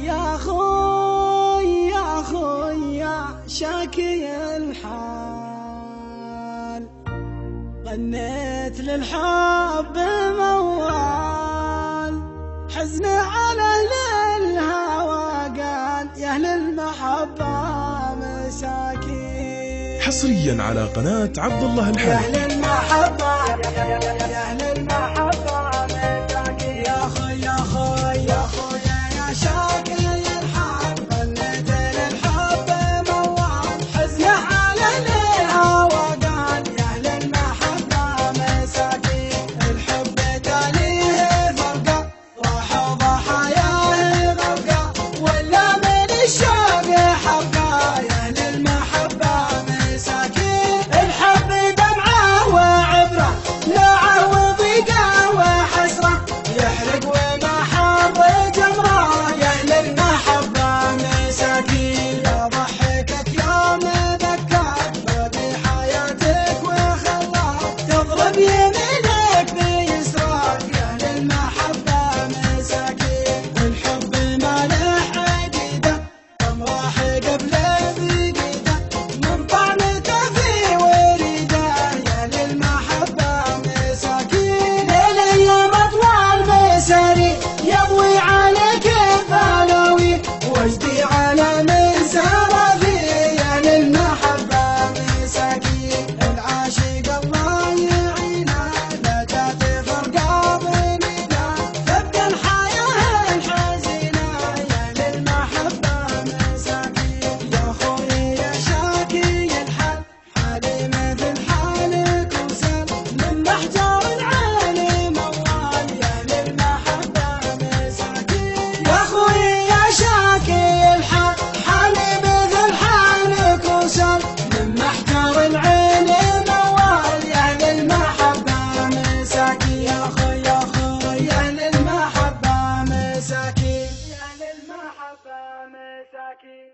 يا خوي يا خوي يا شاكي الحال، غنيت للحب موال، حزن على أهل الهوى قال يا أهل المحبة مساكين. حصريا على قناة عبد الله يا الحالي. أهل المحبة يا أهل المحبة مساكين. يا خوي يا خوي يا خوي يا شاكي الحال، غنيت للحب موال، حزن على الهوى قال يا أهل المحبة مساكين. الحب تاليه فرقة راحوا ضحاياه غرقة، ولا من الشوق حرقة يا أهل المحبة مساكين. الحب دمعة وعبرة لعه وضيقة وحسرة، يحرق وما حر جمرة يا أهل المحبة مساكين. يا ضحكك يوم ذكاك باقي حياتك وخلاك، تضرب يمينك بيسراك يا أهل المحبة مساكين. والحب ما له عقيدة كم راح قبل بقيدة، من طعنته في وريده يا أهل المحبة مساكين. الايام اطوال مساري يضوي عليك الثانوي، وجدي على من سار فيه يا أهل المحبة مساكين. العاشق الله يعينه لا تاتي فرقة بيننا، تبقى الحياة الحزينة يا أهل المحبة مساكين. يا خوي يا شاكي الحال، حالي مثل حالك وسال، من محجر العالي موال يا أهل المحبة مساكين. يا خوي يا شاكي الحال، حالي مثل حالك وسال، من محجر العين موال يا أهل المحبة مساكين. يا خوي يا خوي يا أهل المحبة مساكين، يا أهل المحبة مساكين.